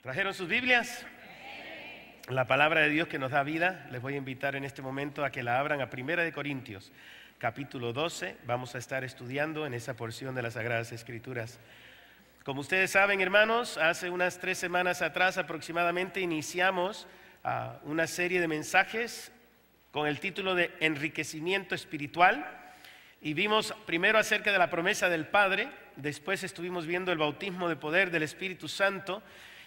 ¿Trajeron sus Biblias? La palabra de Dios que nos da vida. Les voy a invitar en este momento a que la abran a 1 Corintios, capítulo 12. Vamos a estar estudiando en esa porción de las Sagradas Escrituras. Como ustedes saben, hermanos, hace unas 3 semanas atrás aproximadamente iniciamos una serie de mensajes con el título de Enriquecimiento Espiritual. Y vimos primero acerca de la promesa del Padre, después estuvimos viendo el bautismo de poder del Espíritu Santo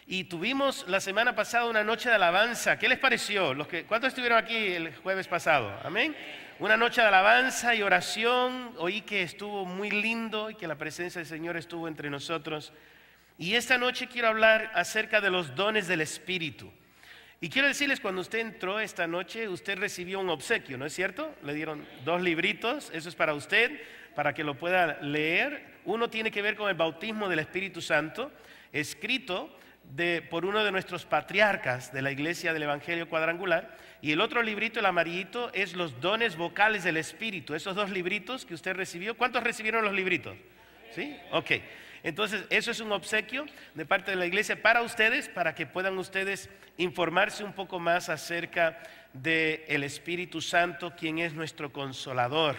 y tuvimos la semana pasada una noche de alabanza. ¿Qué les pareció? ¿Cuántos estuvieron aquí el jueves pasado? Amén. Una noche de alabanza y oración. Oí que estuvo muy lindo y que la presencia del Señor estuvo entre nosotros. Y esta noche quiero hablar acerca de los dones del Espíritu. Y quiero decirles, cuando usted entró esta noche, usted recibió un obsequio, ¿no es cierto? Le dieron 2 libritos, eso es para usted, para que lo pueda leer. Uno tiene que ver con el bautismo del Espíritu Santo, escrito por uno de nuestros patriarcas de la Iglesia del Evangelio Cuadrangular. Y el otro librito, el amarillito, es los dones vocales del Espíritu. Esos 2 libritos que usted recibió, ¿cuántos recibieron los libritos? ¿Sí? Ok. Entonces, eso es un obsequio de parte de la iglesia para ustedes, para que puedan ustedes informarse un poco más acerca del Espíritu Santo, quien es nuestro consolador.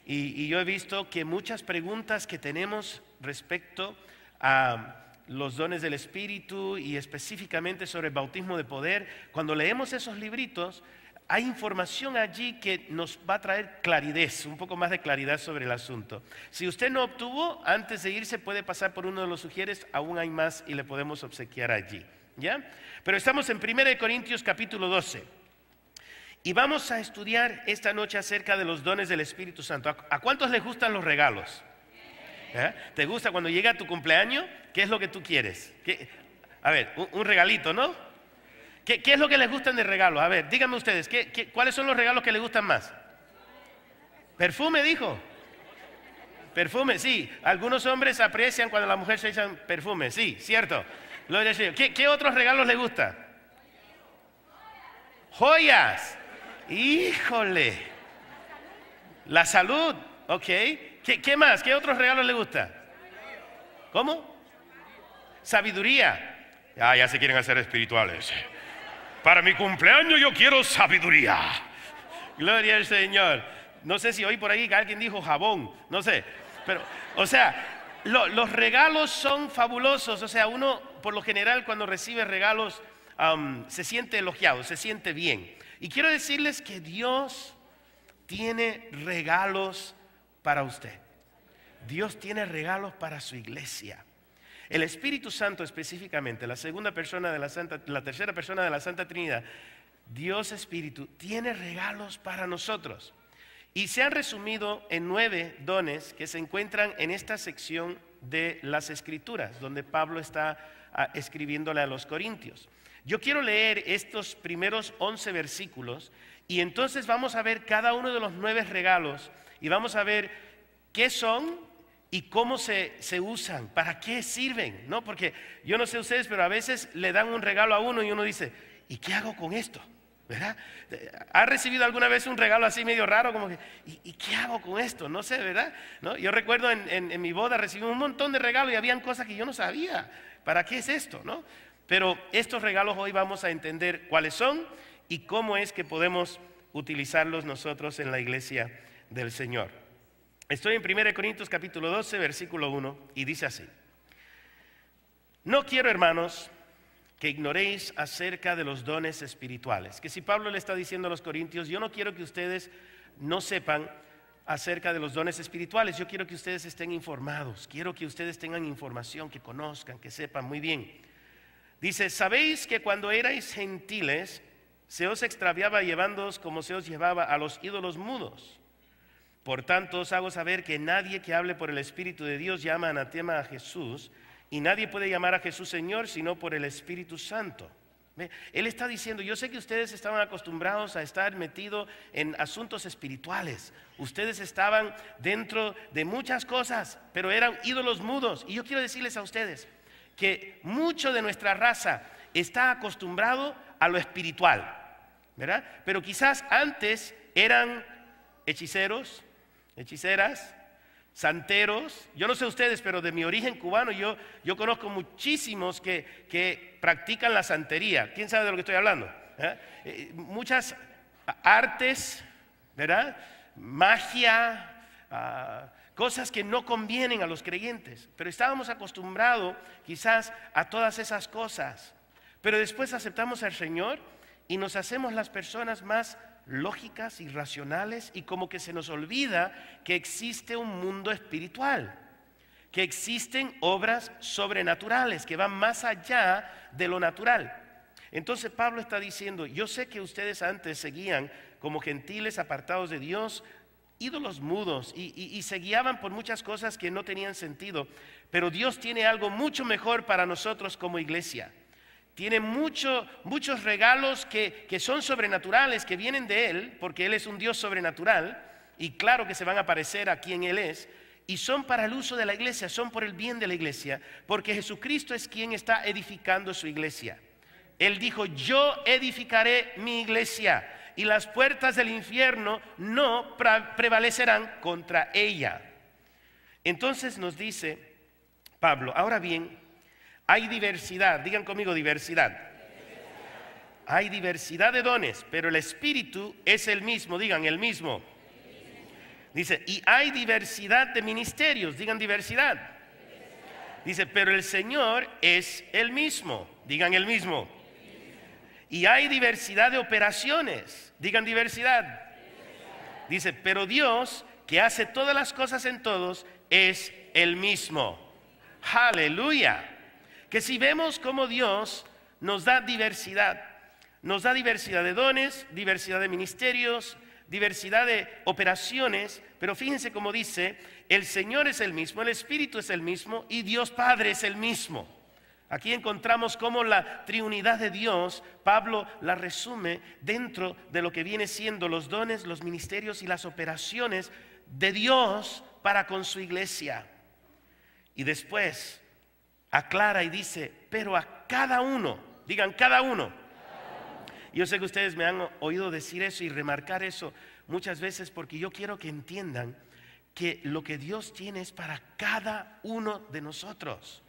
Y yo he visto que muchas preguntas que tenemos respecto a los dones del Espíritu y específicamente sobre el bautismo de poder, cuando leemos esos libritos, hay información allí que nos va a traer claridad, un poco más de claridad sobre el asunto. Si usted no obtuvo, antes de irse puede pasar por uno de los sugieres, aún hay más y le podemos obsequiar allí, ¿ya? Pero estamos en 1 Corintios capítulo 12 y vamos a estudiar esta noche acerca de los dones del Espíritu Santo. ¿A cuántos les gustan los regalos? ¿Te gusta cuando llega tu cumpleaños? ¿Qué es lo que tú quieres? A ver, un regalito, ¿no? ¿Qué es lo que les gustan de regalos? A ver, díganme ustedes, ¿cuáles son los regalos que les gustan más? ¿Perfume, dijo? Perfume, sí. Algunos hombres aprecian cuando la mujer se echan perfume, sí, cierto. Gloria al Señor. ¿Qué otros regalos les gustan? Joyas. Híjole. La salud, ok. ¿Qué más? ¿Qué otros regalos les gustan? ¿Cómo? Sabiduría. Ya se quieren hacer espirituales. Para mi cumpleaños yo quiero sabiduría. Gloria al Señor. No sé si hoy por ahí alguien dijo jabón, no sé. Pero, o sea, los regalos son fabulosos. O sea, uno por lo general cuando recibe regalos se siente elogiado, se siente bien. Y quiero decirles que Dios tiene regalos para usted. Dios tiene regalos para su iglesia. El Espíritu Santo específicamente, la tercera persona de la Santa Trinidad, Dios Espíritu, tiene regalos para nosotros. Y se han resumido en 9 dones que se encuentran en esta sección de las Escrituras, donde Pablo está escribiéndole a los Corintios. Yo quiero leer estos primeros 11 versículos y entonces vamos a ver cada uno de los 9 regalos y vamos a ver qué son y cómo se usan, para qué sirven, ¿no? Porque yo no sé ustedes, pero a veces le dan un regalo a uno y uno dice, ¿y qué hago con esto? ¿Verdad? ¿Ha recibido alguna vez un regalo así medio raro? Como que, ¿y qué hago con esto? No sé, ¿verdad? ¿No? Yo recuerdo en mi boda recibí un montón de regalos y habían cosas que yo no sabía. ¿Para qué es esto? ¿No? Pero estos regalos hoy vamos a entender cuáles son y cómo es que podemos utilizarlos nosotros en la iglesia del Señor. Estoy en 1 Corintios capítulo 12, versículo 1, y dice así: No quiero, hermanos, que ignoréis acerca de los dones espirituales. Que si Pablo le está diciendo a los corintios, yo no quiero que ustedes no sepan acerca de los dones espirituales, yo quiero que ustedes estén informados, quiero que ustedes tengan información, que conozcan, que sepan muy bien. Dice, ¿sabéis que cuando erais gentiles se os extraviaba llevándoos como se os llevaba a los ídolos mudos? Por tanto, os hago saber que nadie que hable por el Espíritu de Dios llama anatema a Jesús, y nadie puede llamar a Jesús Señor sino por el Espíritu Santo. Él está diciendo, yo sé que ustedes estaban acostumbrados a estar metidos en asuntos espirituales. Ustedes estaban dentro de muchas cosas, pero eran ídolos mudos. Y yo quiero decirles a ustedes que mucho de nuestra raza está acostumbrado a lo espiritual, ¿verdad? Pero quizás antes eran hechiceros, hechiceras, santeros. Yo no sé ustedes, pero de mi origen cubano yo conozco muchísimos que practican la santería. ¿Quién sabe de lo que estoy hablando? Muchas artes, ¿verdad? Magia, cosas que no convienen a los creyentes. Pero estábamos acostumbrados quizás a todas esas cosas. Pero después aceptamos al Señor y nos hacemos las personas más lógicas y racionales, y como que se nos olvida que existe un mundo espiritual, que existen obras sobrenaturales que van más allá de lo natural. Entonces Pablo está diciendo, yo sé que ustedes antes seguían como gentiles apartados de Dios, ídolos mudos, y se guiaban por muchas cosas que no tenían sentido, pero Dios tiene algo mucho mejor para nosotros como iglesia. Tiene muchos regalos que son sobrenaturales, que vienen de Él, porque Él es un Dios sobrenatural, y claro que se van a parecer a quien Él es, y son para el uso de la iglesia, son por el bien de la iglesia, porque Jesucristo es quien está edificando su iglesia. Él dijo, yo edificaré mi iglesia, y las puertas del infierno no prevalecerán contra ella. Entonces nos dice Pablo, ahora bien, hay diversidad, digan conmigo diversidad. Hay diversidad de dones, pero el Espíritu es el mismo, digan el mismo. Dice, y hay diversidad de ministerios, digan diversidad. Dice, pero el Señor es el mismo, digan el mismo. Y hay diversidad de operaciones, digan diversidad. Dice, pero Dios, que hace todas las cosas en todos, es el mismo. Aleluya. Que si vemos cómo Dios nos da diversidad de dones, diversidad de ministerios, diversidad de operaciones, pero fíjense cómo dice, el Señor es el mismo, el Espíritu es el mismo y Dios Padre es el mismo. Aquí encontramos cómo la triunidad de Dios, Pablo la resume dentro de lo que viene siendo los dones, los ministerios y las operaciones de Dios para con su iglesia. Y después aclara y dice, pero a cada uno, digan cada uno. Yo sé que ustedes me han oído decir eso y remarcar eso muchas veces, porque yo quiero que entiendan que lo que Dios tiene es para cada uno de nosotros,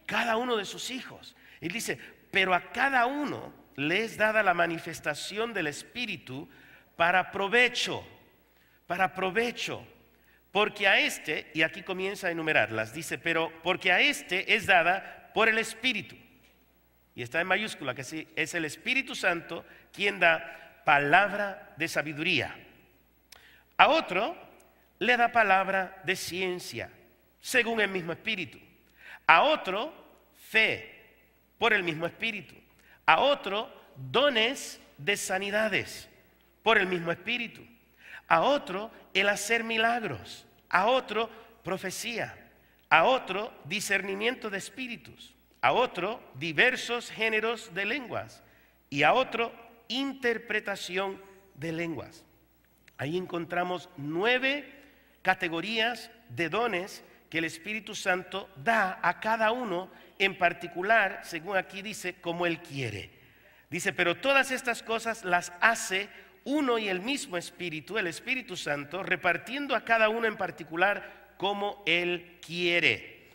cada uno de sus hijos. Él dice, pero a cada uno le es dada la manifestación del Espíritu para provecho, porque a este, y aquí comienza a enumerarlas, dice, pero porque a este es dada por el Espíritu, y está en mayúscula, que sí, es el Espíritu Santo quien da palabra de sabiduría. A otro le da palabra de ciencia, según el mismo Espíritu. A otro, fe, por el mismo Espíritu. A otro, dones de sanidades, por el mismo Espíritu. A otro, el hacer milagros. A otro, profecía. A otro, discernimiento de espíritus. A otro, diversos géneros de lenguas. Y a otro, interpretación de lenguas. Ahí encontramos 9 categorías de dones que el Espíritu Santo da a cada uno en particular, según aquí dice, como Él quiere. Dice, pero todas estas cosas las hace uno y el mismo Espíritu, el Espíritu Santo, repartiendo a cada uno en particular como Él quiere.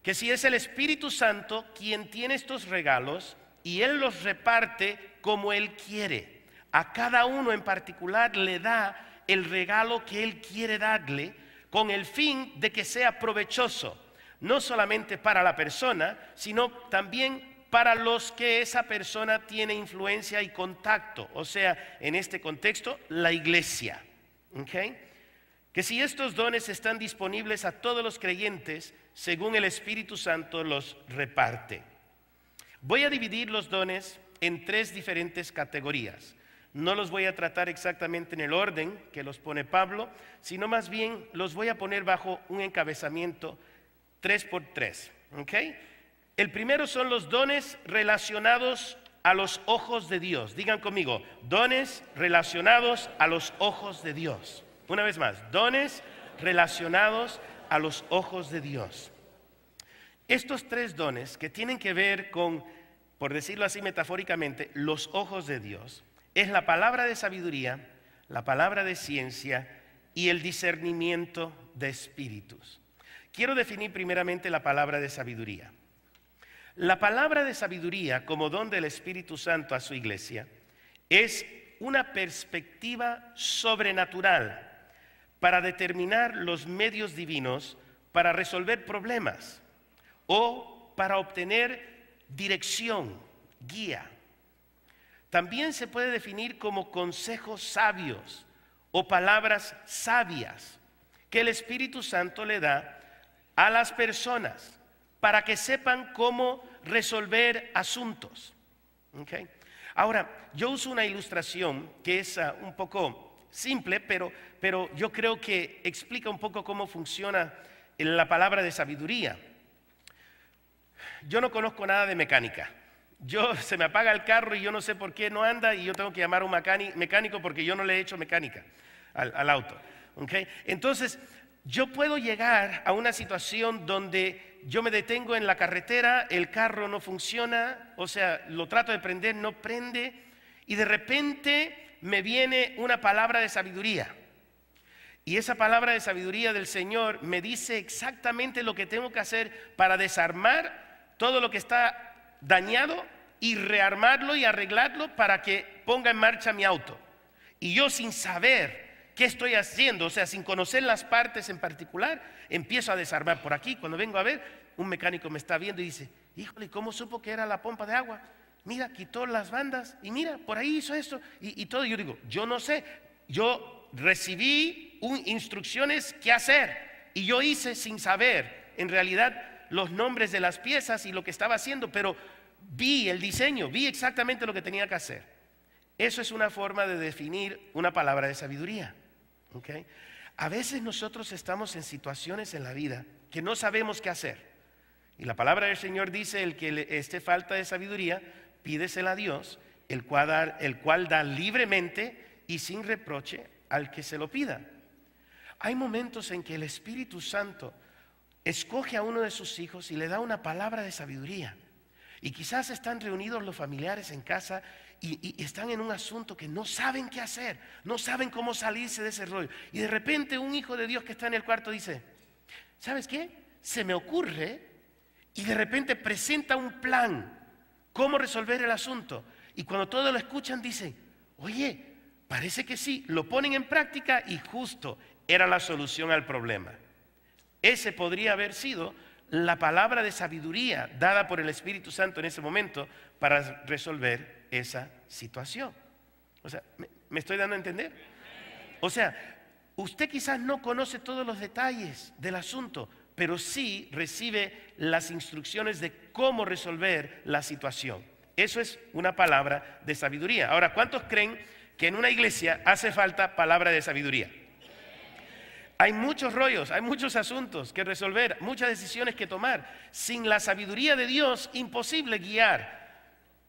Que si es el Espíritu Santo quien tiene estos regalos y Él los reparte como Él quiere. A cada uno en particular le da el regalo que Él quiere darle con el fin de que sea provechoso, no solamente para la persona, sino también para los que esa persona tiene influencia y contacto, o sea, en este contexto, la iglesia. ¿Okay? Que si estos dones están disponibles a todos los creyentes, según el Espíritu Santo los reparte. Voy a dividir los dones en 3 diferentes categorías. No los voy a tratar exactamente en el orden que los pone Pablo, sino más bien los voy a poner bajo un encabezamiento 3x3. ¿Okay? El primero son los dones relacionados a los ojos de Dios. Digan conmigo, dones relacionados a los ojos de Dios. Una vez más, dones relacionados a los ojos de Dios. Estos 3 dones que tienen que ver con, por decirlo así metafóricamente, los ojos de Dios, es la palabra de sabiduría, la palabra de ciencia y el discernimiento de espíritus. Quiero definir primeramente la palabra de sabiduría. La palabra de sabiduría como don del Espíritu Santo a su iglesia es una perspectiva sobrenatural para determinar los medios divinos para resolver problemas o para obtener dirección, guía. También se puede definir como consejos sabios o palabras sabias que el Espíritu Santo le da a las personas para que sepan cómo resolver asuntos. ¿Okay? Ahora, yo uso una ilustración que es un poco simple, pero yo creo que explica un poco cómo funciona la palabra de sabiduría. Yo no conozco nada de mecánica. Se me apaga el carro y yo no sé por qué no anda y yo tengo que llamar a un mecánico porque yo no le he hecho mecánica al auto. ¿Okay? Entonces, yo puedo llegar a una situación donde yo me detengo en la carretera, el carro no funciona, o sea, lo trato de prender, no prende, y de repente me viene una palabra de sabiduría. Y esa palabra de sabiduría del Señor me dice exactamente lo que tengo que hacer para desarmar todo lo que está dañado y rearmarlo y arreglarlo para que ponga en marcha mi auto. Y yo sin saber qué estoy haciendo, o sea, sin conocer las partes en particular, empiezo a desarmar por aquí. Cuando vengo a ver, un mecánico me está viendo y dice, híjole, ¿cómo supo que era la pompa de agua? Mira, quitó las bandas y mira, por ahí hizo esto y todo. Yo digo, yo no sé, yo recibí instrucciones qué hacer y yo hice sin saber en realidad los nombres de las piezas y lo que estaba haciendo, pero vi el diseño, vi exactamente lo que tenía que hacer. Eso es una forma de definir una palabra de sabiduría. ¿Okay? A veces nosotros estamos en situaciones en la vida que no sabemos qué hacer. Y la palabra del Señor dice, el que esté falta de sabiduría, pídesela a Dios, el cual da libremente y sin reproche al que se lo pida. Hay momentos en que el Espíritu Santo escoge a uno de sus hijos y le da una palabra de sabiduría. Y quizás están reunidos los familiares en casa y están en un asunto que no saben qué hacer, no saben cómo salirse de ese rollo. Y de repente un hijo de Dios que está en el cuarto dice, ¿sabes qué? Se me ocurre, y de repente presenta un plan, cómo resolver el asunto. Y cuando todos lo escuchan dicen, oye, parece que sí, lo ponen en práctica y justo era la solución al problema. Ese podría haber sido la palabra de sabiduría dada por el Espíritu Santo en ese momento para resolver esa situación. O sea, ¿me estoy dando a entender? O sea, usted quizás no conoce todos los detalles del asunto, pero sí recibe las instrucciones de cómo resolver la situación. Eso es una palabra de sabiduría. Ahora, ¿cuántos creen que en una iglesia hace falta palabra de sabiduría? Hay muchos rollos, hay muchos asuntos que resolver, muchas decisiones que tomar. Sin la sabiduría de Dios, imposible guiar.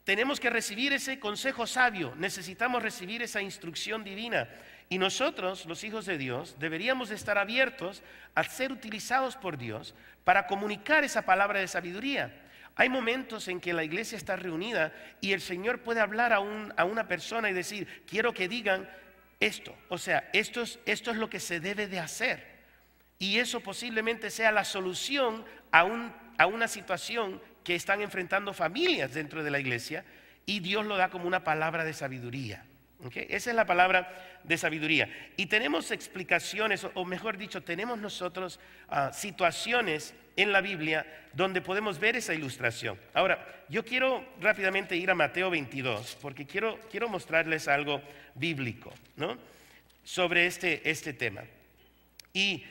Tenemos que recibir ese consejo sabio, necesitamos recibir esa instrucción divina. Y nosotros, los hijos de Dios, deberíamos estar abiertos a ser utilizados por Dios para comunicar esa palabra de sabiduría. Hay momentos en que la iglesia está reunida y el Señor puede hablar a una persona y decir, quiero que digan esto, o sea, esto es lo que se debe de hacer. Y eso posiblemente sea la solución a una situación que están enfrentando familias dentro de la iglesia, y Dios lo da como una palabra de sabiduría. ¿Okay? Esa es la palabra de sabiduría. Y tenemos explicaciones, o mejor dicho, tenemos nosotros situaciones en la Biblia donde podemos ver esa ilustración. Ahora, yo quiero rápidamente ir a Mateo 22, porque quiero mostrarles algo bíblico, ¿no? Sobre este tema. Y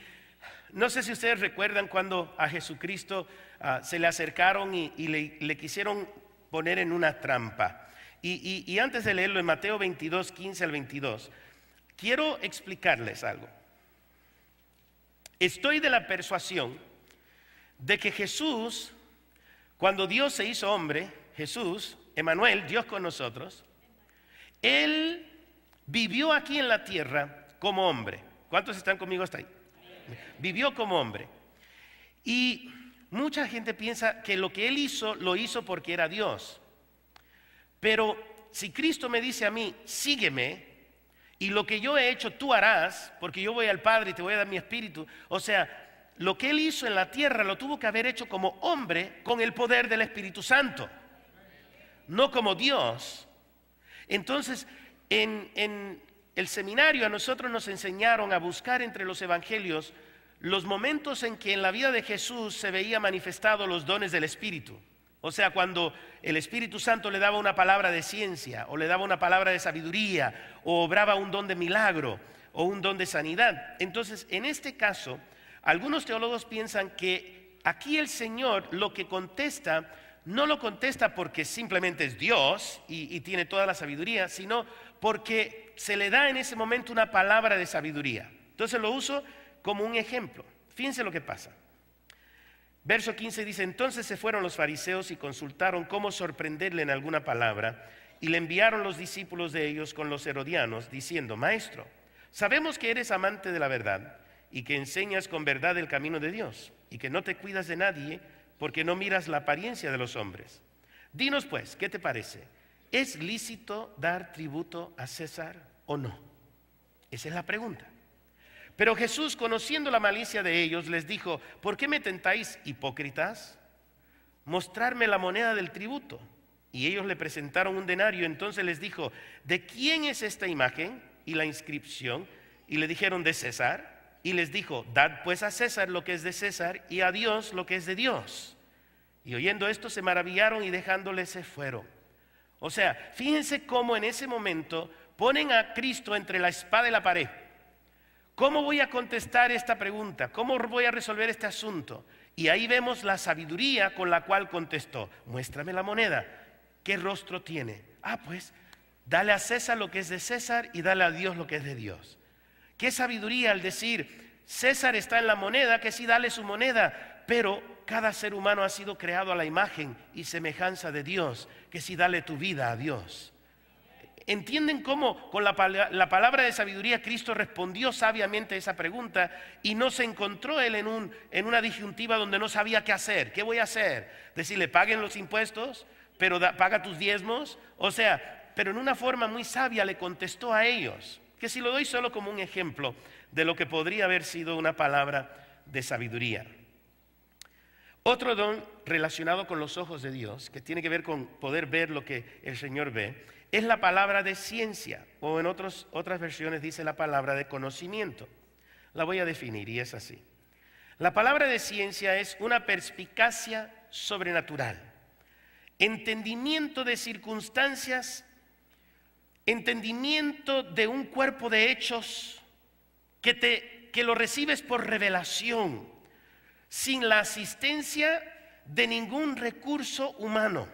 no sé si ustedes recuerdan cuando a Jesucristo se le acercaron y le quisieron poner en una trampa. Y antes de leerlo en Mateo 22, 15 al 22, quiero explicarles algo. Estoy de la persuasión de que Jesús, cuando Dios se hizo hombre, Jesús, Emmanuel, Dios con nosotros, Él vivió aquí en la tierra como hombre. ¿Cuántos están conmigo hasta ahí? Vivió como hombre. Y mucha gente piensa que lo que Él hizo, lo hizo porque era Dios. Pero si Cristo me dice a mí, sígueme, Y lo que yo he hecho, tú harás, porque yo voy al Padre y te voy a dar mi espíritu. O sea, lo que Él hizo en la tierra lo tuvo que haber hecho como hombre con el poder del Espíritu Santo, no como Dios. Entonces, en el seminario a nosotros nos enseñaron a buscar entre los evangelios los momentos en que en la vida de Jesús se veía manifestado los dones del Espíritu. O sea, cuando el Espíritu Santo le daba una palabra de ciencia, o le daba una palabra de sabiduría, o obraba un don de milagro, o un don de sanidad. Entonces, en este caso, algunos teólogos piensan que aquí el Señor lo que contesta, no lo contesta porque simplemente es Dios y tiene toda la sabiduría, sino porque se le da en ese momento una palabra de sabiduría. Entonces lo uso como un ejemplo. Fíjense lo que pasa. Verso 15 dice: entonces se fueron los fariseos y consultaron cómo sorprenderle en alguna palabra, y le enviaron los discípulos de ellos con los herodianos, diciendo: Maestro, sabemos que eres amante de la verdad, y que enseñas con verdad el camino de Dios, y que no te cuidas de nadie, porque no miras la apariencia de los hombres. Dinos pues, ¿qué te parece? ¿Es lícito dar tributo a César o no? Esa es la pregunta. Pero Jesús, conociendo la malicia de ellos, les dijo: ¿por qué me tentáis, hipócritas? Mostrarme la moneda del tributo. Y ellos le presentaron un denario. Entonces les dijo: ¿de quién es esta imagen y la inscripción? Y le dijeron: de César. Y les dijo: dad pues a César lo que es de César, y a Dios lo que es de Dios. Y oyendo esto se maravillaron, y dejándole se fueron. O sea, fíjense cómo en ese momento ponen a Cristo entre la espada y la pared. ¿Cómo voy a contestar esta pregunta? ¿Cómo voy a resolver este asunto? Y ahí vemos la sabiduría con la cual contestó: muéstrame la moneda. ¿Qué rostro tiene? Pues dale a César lo que es de César y dale a Dios lo que es de Dios. Qué sabiduría al decir: César está en la moneda, que sí, dale su moneda, pero cada ser humano ha sido creado a la imagen y semejanza de Dios, que sí, dale tu vida a Dios. ¿Entienden cómo con la palabra de sabiduría Cristo respondió sabiamente a esa pregunta y no se encontró él en una disyuntiva donde no sabía qué hacer? ¿Qué voy a hacer? Decirle: paguen los impuestos, pero paga tus diezmos. O sea, pero en una forma muy sabia le contestó a ellos, que si lo doy solo como un ejemplo de lo que podría haber sido una palabra de sabiduría. Otro don relacionado con los ojos de Dios, que tiene que ver con poder ver lo que el Señor ve, es la palabra de ciencia, o en otras versiones dice la palabra de conocimiento. La voy a definir y es así. La palabra de ciencia es una perspicacia sobrenatural, entendimiento de circunstancias, entendimiento de un cuerpo de hechos que lo recibes por revelación, sin la asistencia de ningún recurso humano.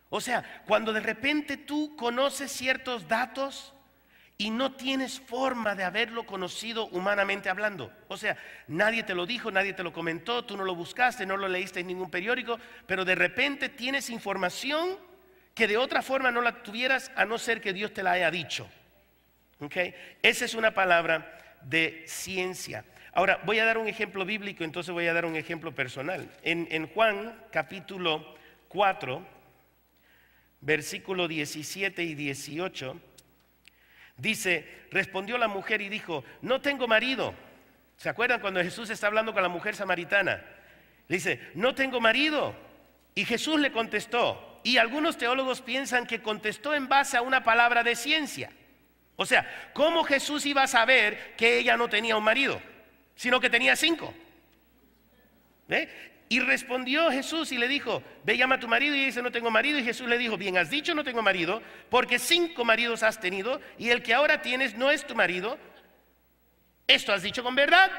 O sea, cuando de repente tú conoces ciertos datos y no tienes forma de haberlo conocido humanamente hablando. O sea, nadie te lo dijo, nadie te lo comentó, tú no lo buscaste, no lo leíste en ningún periódico, pero de repente tienes información que de otra forma no la tuvieras, a no ser que Dios te la haya dicho. ¿Okay? Esa es una palabra de ciencia. Ahora, voy a dar un ejemplo bíblico, entonces voy a dar un ejemplo personal. En Juan capítulo 4, versículo 17 y 18, dice: respondió la mujer y dijo: no tengo marido. ¿Se acuerdan cuando Jesús está hablando con la mujer samaritana? Le dice: no tengo marido. Y Jesús le contestó, y algunos teólogos piensan que contestó en base a una palabra de ciencia. O sea, ¿cómo Jesús iba a saber que ella no tenía un marido, sino que tenía 5? Y respondió Jesús y le dijo: ve, llama a tu marido. Y ella dice: no tengo marido. Y Jesús le dijo: bien has dicho, no tengo marido, porque 5 maridos has tenido, y el que ahora tienes no es tu marido. Esto has dicho con verdad.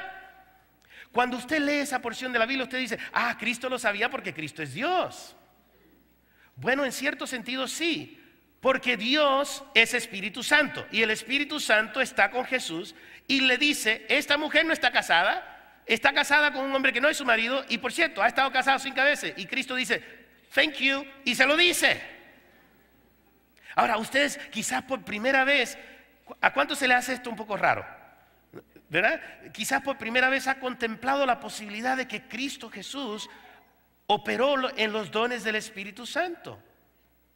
Cuando usted lee esa porción de la Biblia, usted dice: Cristo lo sabía porque Cristo es Dios. Bueno, en cierto sentido sí, porque Dios es Espíritu Santo, y el Espíritu Santo está con Jesús y le dice: esta mujer no está casada con un hombre que no es su marido, y por cierto, ha estado casada 5 veces. Y Cristo dice: thank you, y se lo dice. Ahora, ustedes quizás por primera vez, ¿a cuánto se le hace esto un poco raro? ¿Verdad? Quizás por primera vez ha contemplado la posibilidad de que Cristo Jesús operó en los dones del Espíritu Santo.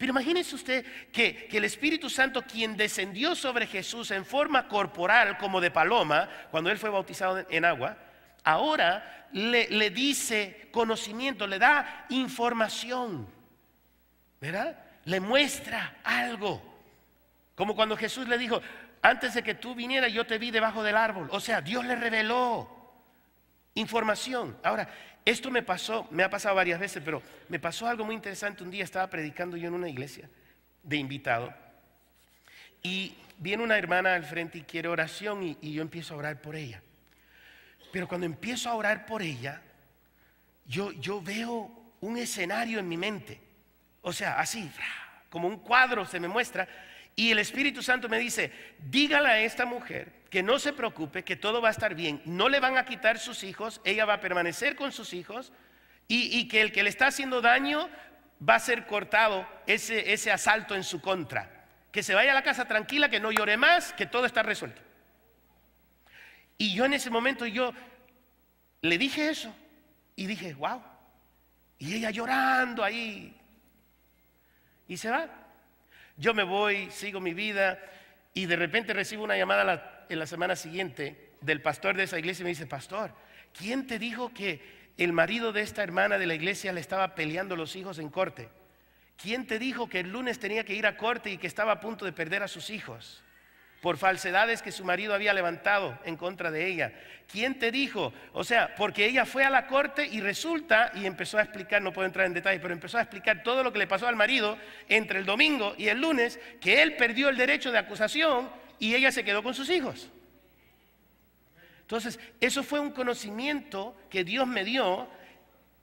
Pero imagínese usted que el Espíritu Santo, quien descendió sobre Jesús en forma corporal como de paloma, cuando Él fue bautizado en agua, ahora le dice conocimiento, le da información, ¿verdad? Le muestra algo. Como cuando Jesús le dijo, antes de que tú vinieras yo te vi debajo del árbol. O sea, Dios le reveló información. Ahora, esto me ha pasado varias veces, pero me pasó algo muy interesante. Un día estaba predicando yo en una iglesia de invitado y viene una hermana al frente y quiere oración y yo empiezo a orar por ella. Pero cuando empiezo a orar por ella, yo veo un escenario en mi mente. O sea, así, como un cuadro se me muestra. Y el Espíritu Santo me dice, dígale a esta mujer que no se preocupe, que todo va a estar bien. No le van a quitar sus hijos, ella va a permanecer con sus hijos. Y que el que le está haciendo daño va a ser cortado ese asalto en su contra. Que se vaya a la casa tranquila, que no llore más, que todo está resuelto. Y yo en ese momento yo le dije eso y dije, wow. Y ella llorando ahí. Y se va. Yo me voy, sigo mi vida y de repente recibo una llamada en la semana siguiente del pastor de esa iglesia y me dice, pastor, ¿quién te dijo que el marido de esta hermana de la iglesia le estaba peleando los hijos en corte? ¿Quién te dijo que el lunes tenía que ir a corte y que estaba a punto de perder a sus hijos por falsedades que su marido había levantado en contra de ella? ¿Quién te dijo? O sea, porque ella fue a la corte y resulta, y empezó a explicar, no puedo entrar en detalles, pero empezó a explicar todo lo que le pasó al marido entre el domingo y el lunes, que él perdió el derecho de acusación y ella se quedó con sus hijos. Entonces, eso fue un conocimiento que Dios me dio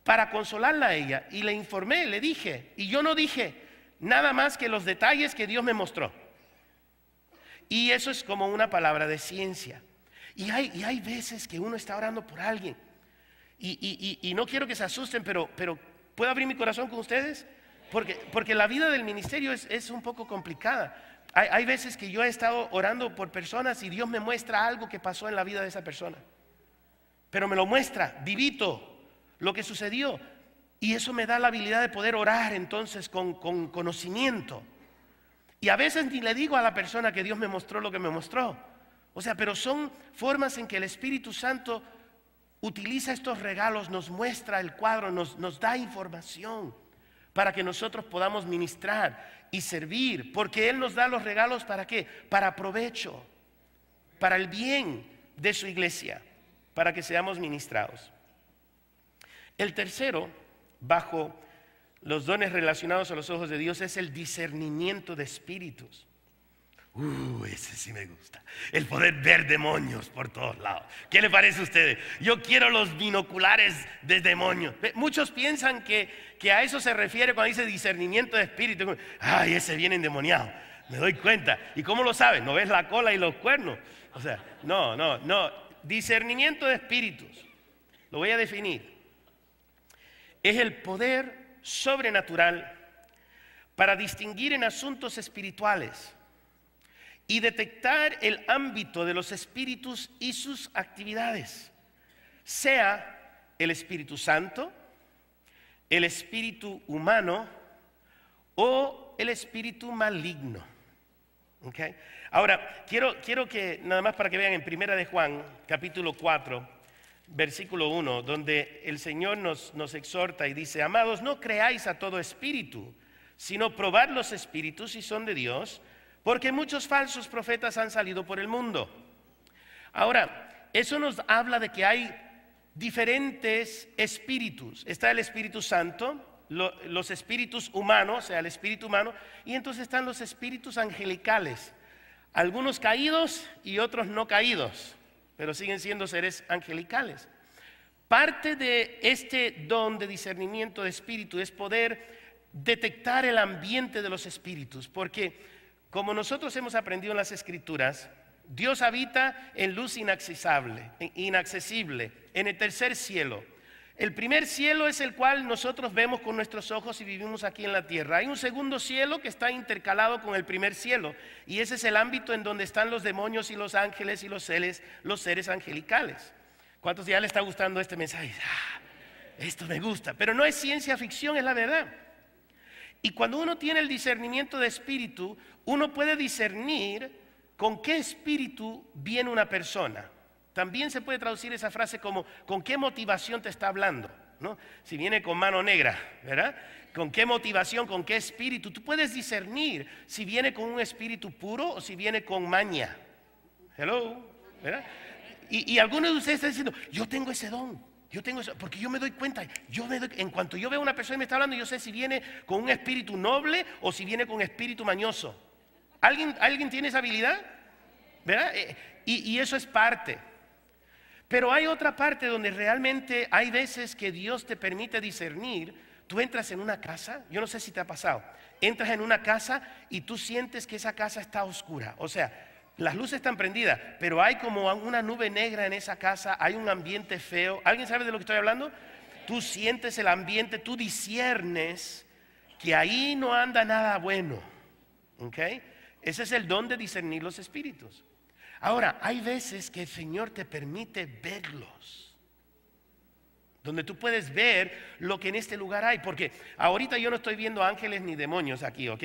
para consolarla a ella. Y le informé, le dije, y yo no dije nada más que los detalles que Dios me mostró. Y eso es como una palabra de ciencia. Y hay veces que uno está orando por alguien. Y no quiero que se asusten, pero ¿puedo abrir mi corazón con ustedes? Porque la vida del ministerio es un poco complicada. Hay veces que yo he estado orando por personas y Dios me muestra algo que pasó en la vida de esa persona. Pero me lo muestra, vivito, lo que sucedió. Y eso me da la habilidad de poder orar entonces con conocimiento. Y a veces ni le digo a la persona que Dios me mostró lo que me mostró. O sea, pero son formas en que el Espíritu Santo utiliza estos regalos, nos muestra el cuadro, nos da información para que nosotros podamos ministrar y servir. Porque Él nos da los regalos ¿para qué? Para provecho, para el bien de su iglesia, para que seamos ministrados. El tercero, bajo los dones relacionados a los ojos de Dios, es el discernimiento de espíritus. Ese sí me gusta. El poder ver demonios por todos lados. ¿Qué le parece a ustedes? Yo quiero los binoculares de demonios. Muchos piensan que a eso se refiere cuando dice discernimiento de espíritus. Ay, ese viene endemoniado. Me doy cuenta. ¿Y cómo lo sabes? ¿No ves la cola y los cuernos? O sea, no. Discernimiento de espíritus. Lo voy a definir. Es el poder sobrenatural para distinguir en asuntos espirituales y detectar el ámbito de los espíritus y sus actividades, sea el Espíritu Santo, el espíritu humano o el espíritu maligno. ¿Okay? Ahora, quiero que, nada más para que vean en Primera de Juan, capítulo 4, versículo 1, donde el Señor nos exhorta y dice, amados, no creáis a todo espíritu, sino probad los espíritus si son de Dios, porque muchos falsos profetas han salido por el mundo. Ahora, eso nos habla de que hay diferentes espíritus. Está el Espíritu Santo, los espíritus humanos, o sea, el espíritu humano, y entonces están los espíritus angelicales, algunos caídos y otros no caídos, pero siguen siendo seres angelicales. Parte de este don de discernimiento de espíritu es poder detectar el ambiente de los espíritus, porque como nosotros hemos aprendido en las Escrituras, Dios habita en luz inaccesible, en el tercer cielo. El primer cielo es el cual nosotros vemos con nuestros ojos y vivimos aquí en la tierra. Hay un segundo cielo que está intercalado con el primer cielo, y ese es el ámbito en donde están los demonios y los ángeles y los seres angelicales. ¿Cuántos ya les está gustando este mensaje? Esto me gusta, pero no es ciencia ficción, es la verdad. Y cuando uno tiene el discernimiento de espíritu, uno puede discernir con qué espíritu viene una persona. También se puede traducir esa frase como con qué motivación te está hablando, ¿no? Si viene con mano negra, ¿verdad? Con qué motivación, con qué espíritu. Tú puedes discernir si viene con un espíritu puro o si viene con maña. Hello, ¿verdad? Y algunos de ustedes están diciendo, yo tengo ese don. Yo tengo eso, porque yo me doy cuenta, en cuanto yo veo a una persona y me está hablando, yo sé si viene con un espíritu noble o si viene con un espíritu mañoso. ¿Alguien tiene esa habilidad? ¿Verdad? Y eso es parte. Pero hay otra parte donde realmente hay veces que Dios te permite discernir. Tú entras en una casa, yo no sé si te ha pasado, entras en una casa y tú sientes que esa casa está oscura. O sea, las luces están prendidas, pero hay como una nube negra en esa casa, hay un ambiente feo. ¿Alguien sabe de lo que estoy hablando? Tú sientes el ambiente, tú disciernes que ahí no anda nada bueno. ¿Ok? Ese es el don de discernir los espíritus. Ahora, hay veces que el Señor te permite verlos, donde tú puedes ver lo que en este lugar hay. Porque ahorita yo no estoy viendo ángeles ni demonios aquí, ¿ok?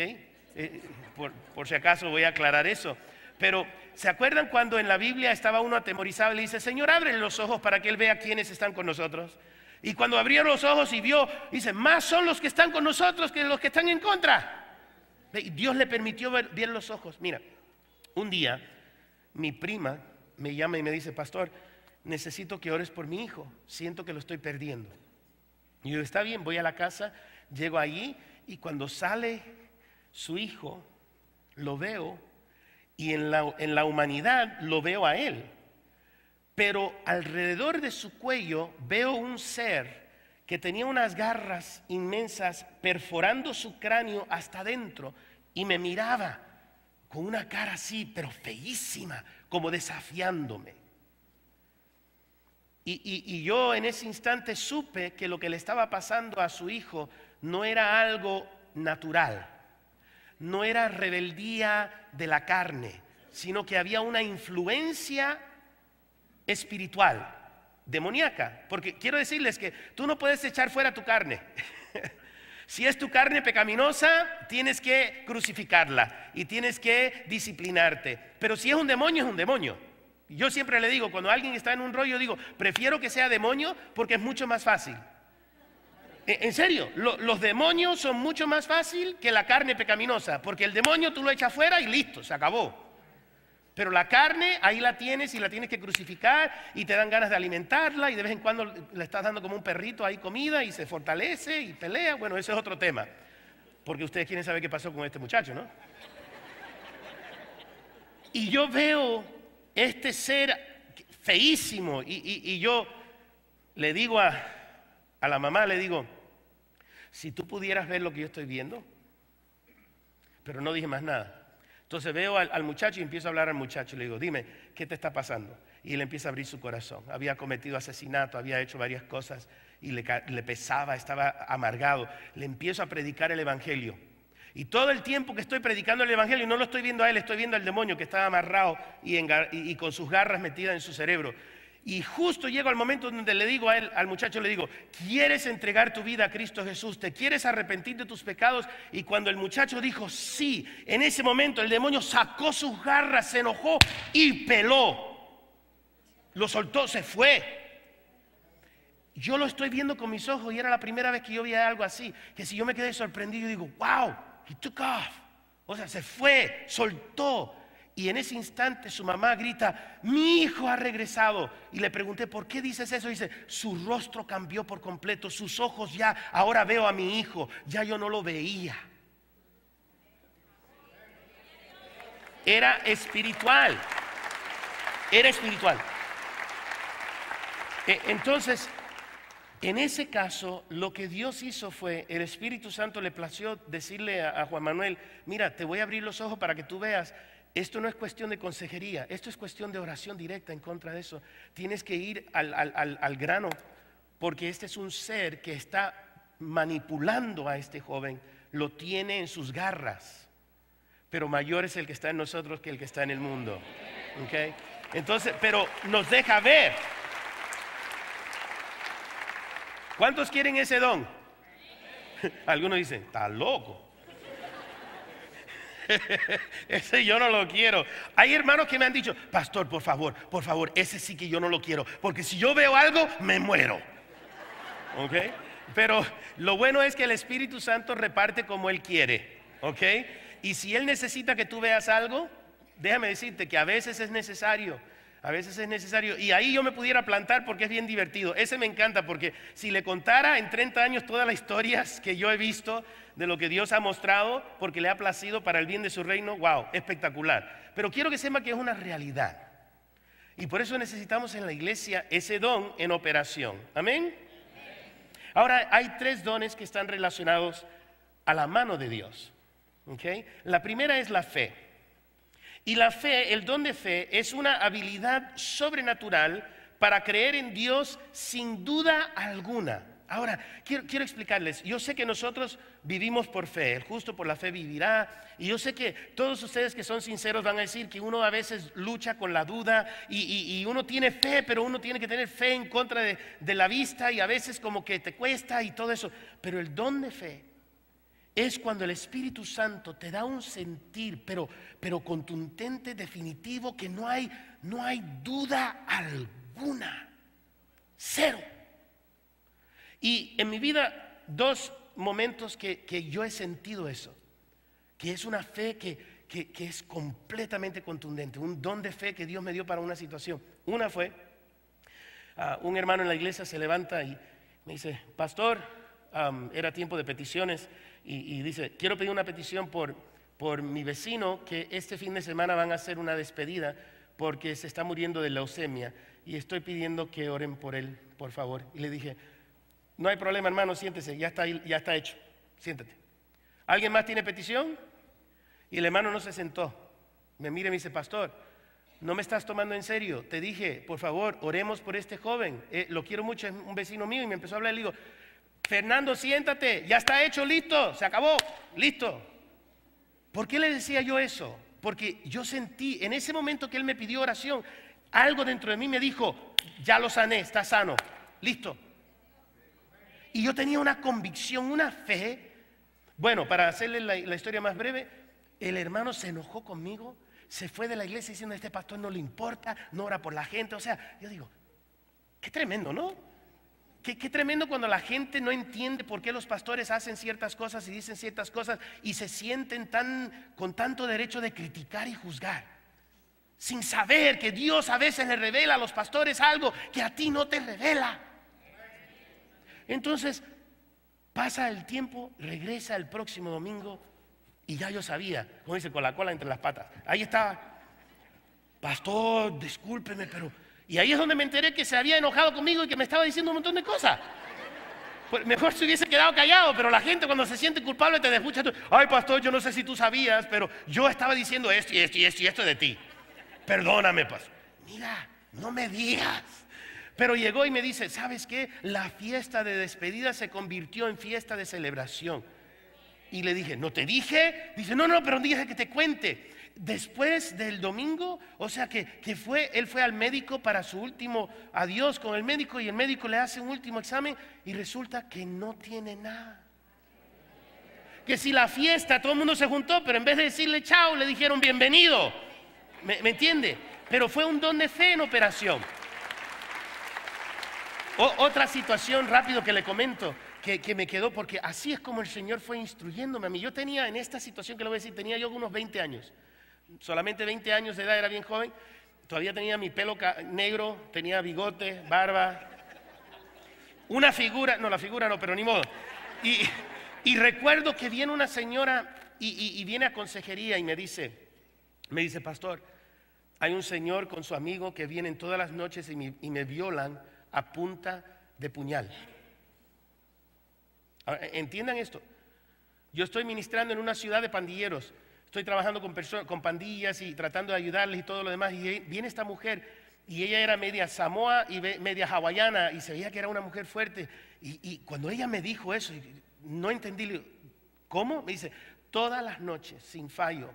Por si acaso voy a aclarar eso. Pero ¿se acuerdan cuando en la Biblia estaba uno atemorizado y le dice, Señor, ábrele los ojos para que Él vea quiénes están con nosotros? Y cuando abrió los ojos y vio, dice, más son los que están con nosotros que los que están en contra. Y Dios le permitió ver los ojos. Mira, un día mi prima me llama y me dice, pastor, necesito que ores por mi hijo, siento que lo estoy perdiendo. Y yo, está bien, voy a la casa, llego allí y cuando sale su hijo, lo veo. Y en la humanidad lo veo a él, pero alrededor de su cuello veo un ser que tenía unas garras inmensas perforando su cráneo hasta adentro y me miraba con una cara así, pero feísima, como desafiándome. Y yo en ese instante supe que lo que le estaba pasando a su hijo no era algo natural. No era rebeldía de la carne, sino que había una influencia espiritual, demoníaca. Porque quiero decirles que tú no puedes echar fuera tu carne. Si es tu carne pecaminosa, tienes que crucificarla y tienes que disciplinarte. Pero si es un demonio, es un demonio. Yo siempre le digo, cuando alguien está en un rollo, digo, prefiero que sea demonio porque es mucho más fácil. En serio, los demonios son mucho más fácil que la carne pecaminosa, porque el demonio tú lo echas fuera y listo, se acabó. Pero la carne, ahí la tienes y la tienes que crucificar y te dan ganas de alimentarla y de vez en cuando le estás dando como un perrito ahí comida y se fortalece y pelea. Bueno, ese es otro tema, porque ustedes quieren saber qué pasó con este muchacho, ¿no? Y yo veo este ser feísimo y yo le digo a la mamá, le digo, si tú pudieras ver lo que yo estoy viendo, pero no dije más nada. Entonces veo al muchacho y empiezo a hablar al muchacho. Le digo, dime, ¿qué te está pasando? Y él empieza a abrir su corazón. Había cometido asesinato, había hecho varias cosas y le pesaba, estaba amargado. Le empiezo a predicar el evangelio. Y todo el tiempo que estoy predicando el evangelio, no lo estoy viendo a él, estoy viendo al demonio que estaba amarrado y con sus garras metidas en su cerebro. Y justo llego al momento donde le digo a él, al muchacho, le digo, ¿quieres entregar tu vida a Cristo Jesús? ¿Te quieres arrepentir de tus pecados? Y cuando el muchacho dijo sí, en ese momento el demonio sacó sus garras, se enojó y peló. Lo soltó, se fue. Yo lo estoy viendo con mis ojos y era la primera vez que yo veía algo así, que si yo me quedé sorprendido, digo, wow, he took off. O sea, se fue, soltó. Y en ese instante su mamá grita, mi hijo ha regresado. Y le pregunté, ¿por qué dices eso? Y dice, su rostro cambió por completo, sus ojos ya, ahora veo a mi hijo, ya yo no lo veía. Era espiritual. Era espiritual. Entonces, en ese caso, lo que Dios hizo fue, el Espíritu Santo le plació decirle a Juan Manuel, mira, te voy a abrir los ojos para que tú veas. Esto no es cuestión de consejería, esto es cuestión de oración directa en contra de eso. Tienes que ir al grano, porque este es un ser que está manipulando a este joven, lo tiene en sus garras, pero mayor es el que está en nosotros que el que está en el mundo. ¿Okay? Entonces, pero nos deja ver. ¿Cuántos quieren ese don? Algunos dicen, está loco. Ese yo no lo quiero. Hay hermanos que me han dicho, pastor, por favor, ese sí que yo no lo quiero, porque si yo veo algo, me muero. ¿Ok? Pero lo bueno es que el Espíritu Santo reparte como Él quiere. ¿Ok? Y si Él necesita que tú veas algo, déjame decirte que a veces es necesario. A veces es necesario. Y ahí yo me pudiera plantar porque es bien divertido. Ese me encanta porque si le contara en 30 años todas las historias que yo he visto de lo que Dios ha mostrado porque le ha placido para el bien de su reino, wow, espectacular. Pero quiero que sepa que es una realidad. Y por eso necesitamos en la iglesia ese don en operación. Amén. Ahora hay 3 dones que están relacionados a la mano de Dios. ¿Okay? La primera es la fe. Y la fe, el don de fe, es una habilidad sobrenatural para creer en Dios sin duda alguna. Ahora, quiero explicarles, yo sé que nosotros vivimos por fe, el justo por la fe vivirá, y yo sé que todos ustedes que son sinceros van a decir que uno a veces lucha con la duda y uno tiene fe, pero uno tiene que tener fe en contra de la vista y a veces como que te cuesta y todo eso, pero el don de fe es cuando el Espíritu Santo te da un sentir, pero contundente, definitivo, que no hay duda alguna. Cero. Y en mi vida, 2 momentos que yo he sentido eso. Que es una fe que es completamente contundente. Un don de fe que Dios me dio para una situación. Una fue, un hermano en la iglesia se levanta y me dice, pastor, era tiempo de peticiones. Y dice, quiero pedir una petición por mi vecino que este fin de semana van a hacer una despedida porque se está muriendo de leucemia y estoy pidiendo que oren por él, por favor. Y le dije, no hay problema, hermano, siéntese, ya está hecho, siéntate. ¿Alguien más tiene petición? Y el hermano no se sentó. Me mira y me dice, pastor, no me estás tomando en serio. Te dije, por favor, oremos por este joven. Lo quiero mucho, es un vecino mío. Y me empezó a hablar y le digo, Fernando, siéntate, ya está hecho, listo, se acabó, listo. ¿Por qué le decía yo eso? Porque yo sentí, en ese momento que él me pidió oración, algo dentro de mí me dijo, ya lo sané, está sano, listo. Y yo tenía una convicción, una fe. Bueno, para hacerle la historia más breve, el hermano se enojó conmigo, se fue de la iglesia diciendo, a este pastor no le importa, no ora por la gente. O sea, yo digo, qué tremendo, ¿no? Qué tremendo cuando la gente no entiende por qué los pastores hacen ciertas cosas y dicen ciertas cosas y se sienten con tanto derecho de criticar y juzgar, sin saber que Dios a veces le revela a los pastores algo que a ti no te revela. Entonces, pasa el tiempo, regresa el próximo domingo y ya yo sabía, como dice, con la cola entre las patas. Ahí estaba, pastor, discúlpeme, pero... Y ahí es donde me enteré que se había enojado conmigo y que me estaba diciendo un montón de cosas. Pues mejor se hubiese quedado callado, pero la gente cuando se siente culpable te escucha. Ay, pastor, yo no sé si tú sabías, pero yo estaba diciendo esto y esto y esto y esto de ti. Perdóname, pastor. Mira, no me digas. Pero llegó y me dice, ¿sabes qué? La fiesta de despedida se convirtió en fiesta de celebración. Y le dije, ¿no te dije? Dice, no, pero dije que te cuente. Después del domingo, o sea que él fue al médico para su último adiós con el médico y el médico le hace un último examen y resulta que no tiene nada. Que si la fiesta, todo el mundo se juntó, pero en vez de decirle chao, le dijeron bienvenido. ¿Me entiende? Pero fue un don de fe en operación. Otra situación rápido que le comento que me quedó, porque así es como el Señor fue instruyéndome a mí. Yo tenía en esta situación que le voy a decir, tenía yo unos 20 años. Solamente 20 años de edad, era bien joven. Todavía tenía mi pelo negro, tenía bigote, barba. Una figura, no, la figura no, pero ni modo. Y recuerdo que viene una señora y viene a consejería y me dice, pastor, hay un señor con su amigo que vienen todas las noches y me violan a punta de puñal. Ahora, entiendan esto. Yo estoy ministrando en una ciudad de pandilleros. Estoy trabajando con pandillas y tratando de ayudarles y todo lo demás. Y viene esta mujer y ella era media samoa y media hawaiana y se veía que era una mujer fuerte. Y cuando ella me dijo eso, no entendí. ¿Cómo? Me dice, todas las noches, sin fallo,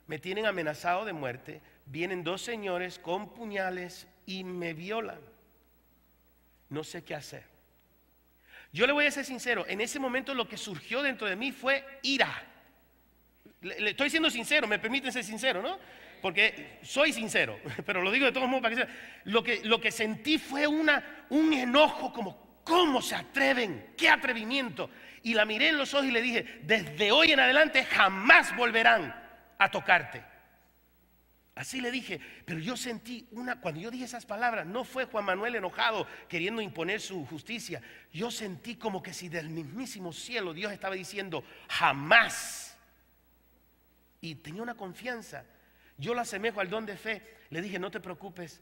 me tienen amenazado de muerte. Vienen 2 señores con puñales y me violan. No sé qué hacer. Yo le voy a ser sincero, en ese momento lo que surgió dentro de mí fue ira. Le estoy siendo sincero, me permiten ser sincero, ¿no? Porque soy sincero, pero lo digo de todos modos para que sea. Lo que sentí fue un enojo como, ¿cómo se atreven? ¡Qué atrevimiento! Y la miré en los ojos y le dije, desde hoy en adelante jamás volverán a tocarte. Así le dije, pero yo sentí cuando yo dije esas palabras, no fue Juan Manuel enojado queriendo imponer su justicia. Yo sentí como que si del mismísimo cielo Dios estaba diciendo, jamás. Y tenía una confianza. Yo lo asemejo al don de fe. Le dije, no te preocupes,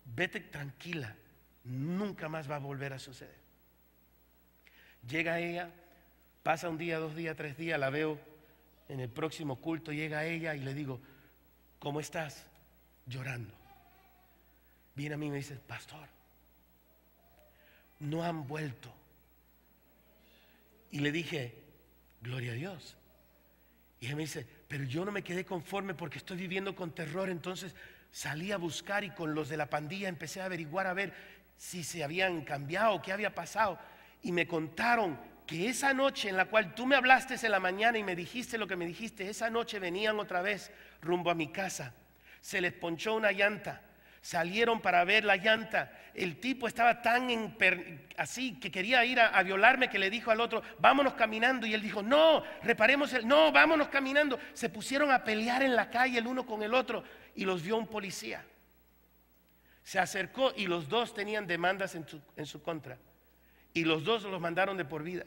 vete tranquila, nunca más va a volver a suceder. Llega ella, pasa un día, 2 días, 3 días, la veo en el próximo culto, llega ella y le digo, ¿cómo estás? Llorando. Viene a mí y me dice, pastor, no han vuelto. Y le dije, gloria a Dios. Y ella me dice, pero yo no me quedé conforme porque estoy viviendo con terror. Entonces salí a buscar y con los de la pandilla empecé a averiguar a ver si se habían cambiado, qué había pasado. Y me contaron que esa noche en la cual tú me hablaste en la mañana y me dijiste lo que me dijiste, esa noche venían otra vez rumbo a mi casa. Se les ponchó una llanta. Salieron para ver la llanta. El tipo estaba tan así que quería ir a violarme que le dijo al otro, vámonos caminando. Y él dijo, no, no, vámonos caminando. Se pusieron a pelear en la calle el uno con el otro y los vio un policía. Se acercó y los dos tenían demandas en su contra. Y los dos los mandaron de por vida.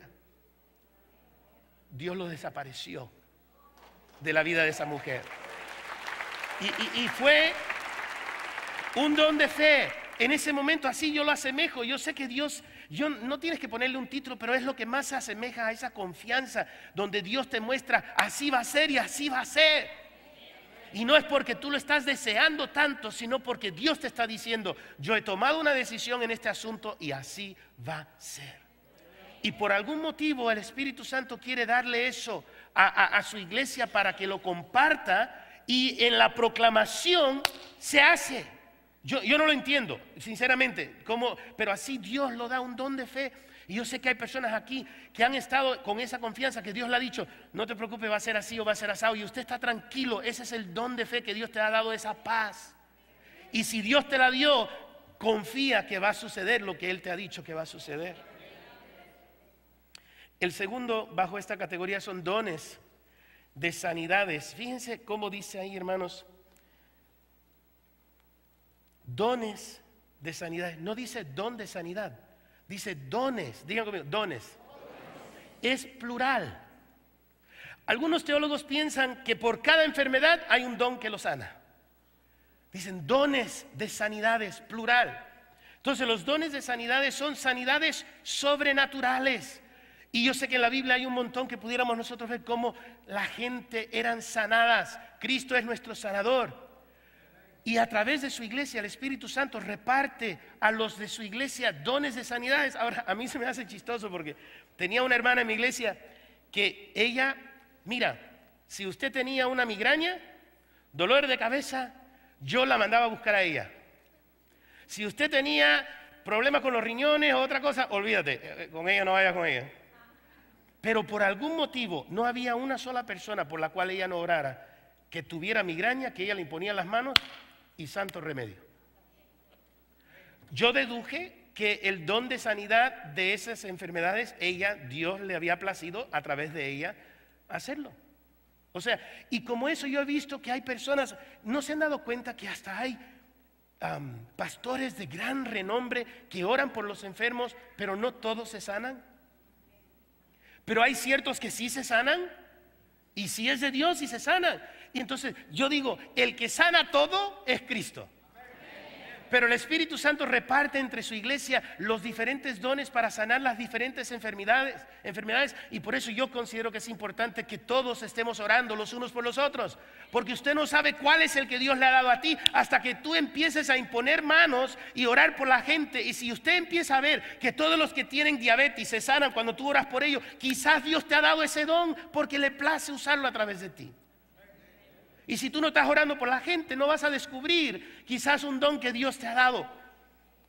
Dios los desapareció de la vida de esa mujer. Y fue un don de fe. En ese momento así yo lo asemejo. Yo sé que Dios, no tienes que ponerle un título, pero es lo que más se asemeja a esa confianza donde Dios te muestra, así va a ser y así va a ser. Y no es porque tú lo estás deseando tanto, sino porque Dios te está diciendo, yo he tomado una decisión en este asunto y así va a ser. Y por algún motivo el Espíritu Santo quiere darle eso a su iglesia para que lo comparta. Y en la proclamación se hace. Yo no lo entiendo, sinceramente, pero así Dios lo da un don de fe. Y yo sé que hay personas aquí que han estado con esa confianza que Dios le ha dicho, no te preocupes, va a ser así o va a ser asado. Y usted está tranquilo, ese es el don de fe que Dios te ha dado, esa paz. Y si Dios te la dio, confía que va a suceder lo que Él te ha dicho que va a suceder. El segundo bajo esta categoría son dones de sanidades. Fíjense cómo dice ahí, hermanos, dones de sanidades. No dice don de sanidad, dice dones. Digan conmigo, dones. Es plural. Algunos teólogos piensan que por cada enfermedad hay un don que lo sana. Dicen dones de sanidades, plural. Entonces los dones de sanidades son sanidades sobrenaturales. Y yo sé que en la Biblia hay un montón que pudiéramos nosotros ver cómo la gente eran sanadas. Cristo es nuestro sanador. Y a través de su iglesia el Espíritu Santo reparte a los de su iglesia dones de sanidades. Ahora, a mí se me hace chistoso porque tenía una hermana en mi iglesia que ella, mira, si usted tenía una migraña, dolor de cabeza, yo la mandaba a buscar a ella. Si usted tenía problemas con los riñones o otra cosa, olvídate, con ella no vaya con ella. Pero por algún motivo no había una sola persona por la cual ella no orara que tuviera migraña, que ella le imponía las manos y santo remedio. Yo deduje que el don de sanidad de esas enfermedades, Dios le había placido a través de ella hacerlo. O sea, y como eso yo he visto que hay personas, ¿no se han dado cuenta que hasta hay pastores de gran renombre que oran por los enfermos, pero no todos se sanan? Pero hay ciertos que sí se sanan, y sí es de Dios y se sanan. Y entonces yo digo, el que sana todo es Cristo. Pero el Espíritu Santo reparte entre su iglesia los diferentes dones para sanar las diferentes enfermedades. Y por eso yo considero que es importante que todos estemos orando los unos por los otros. Porque usted no sabe cuál es el que Dios le ha dado a ti hasta que tú empieces a imponer manos y orar por la gente. Y si usted empieza a ver que todos los que tienen diabetes se sanan cuando tú oras por ellos, quizás Dios te ha dado ese don porque le place usarlo a través de ti. Y si tú no estás orando por la gente, no vas a descubrir quizás un don que Dios te ha dado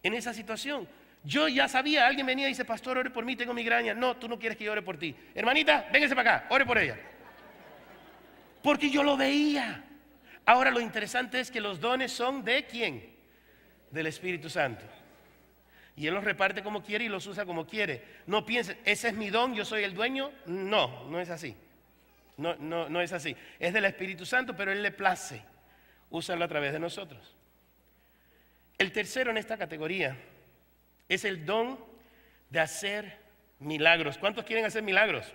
en esa situación. Yo ya sabía, alguien venía y dice, pastor, ore por mí, tengo migraña. No, tú no quieres que yo ore por ti. Hermanita, véngase para acá, ore por ella. Porque yo lo veía. Ahora lo interesante es que los dones son ¿de quién? Del Espíritu Santo. Y Él los reparte como quiere y los usa como quiere. No piensen, ese es mi don, yo soy el dueño. No, no es así. No es así. Es del Espíritu Santo, pero Él le place usarlo a través de nosotros. El tercero en esta categoría es el don de hacer milagros. ¿Cuántos quieren hacer milagros?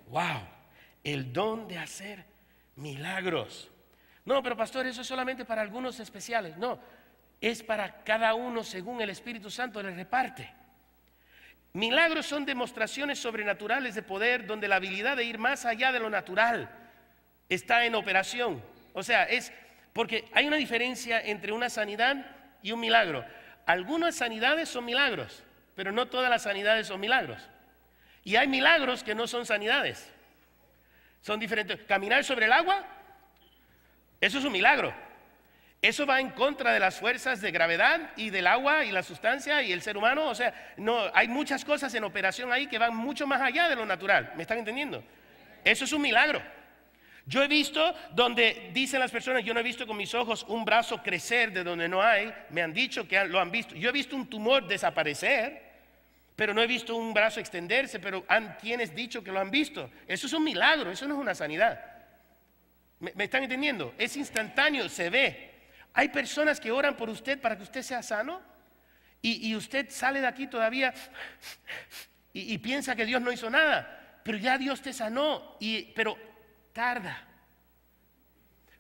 ¡Wow! El don de hacer milagros. No, pero pastor, eso es solamente para algunos especiales. No, es para cada uno según el Espíritu Santo le reparte. Milagros son demostraciones sobrenaturales de poder donde la habilidad de ir más allá de lo natural está en operación. O sea, es porque hay una diferencia entre una sanidad y un milagro. Algunas sanidades son milagros, pero no todas las sanidades son milagros. Y hay milagros que no son sanidades. Son diferentes. Caminar sobre el agua, eso es un milagro. Eso va en contra de las fuerzas de gravedad y del agua y la sustancia y el ser humano. O sea, no, hay muchas cosas en operación ahí que van mucho más allá de lo natural. ¿Me están entendiendo? Eso es un milagro. Yo he visto donde dicen las personas, yo no he visto con mis ojos un brazo crecer de donde no hay. Me han dicho que lo han visto. Yo he visto un tumor desaparecer, pero no he visto un brazo extenderse, pero han quienes dicho que lo han visto. Eso es un milagro, eso no es una sanidad. ¿Me están entendiendo? Es instantáneo, se ve. Hay personas que oran por usted para que usted sea sano y usted sale de aquí todavía y piensa que Dios no hizo nada, pero ya Dios te sanó, pero tarda.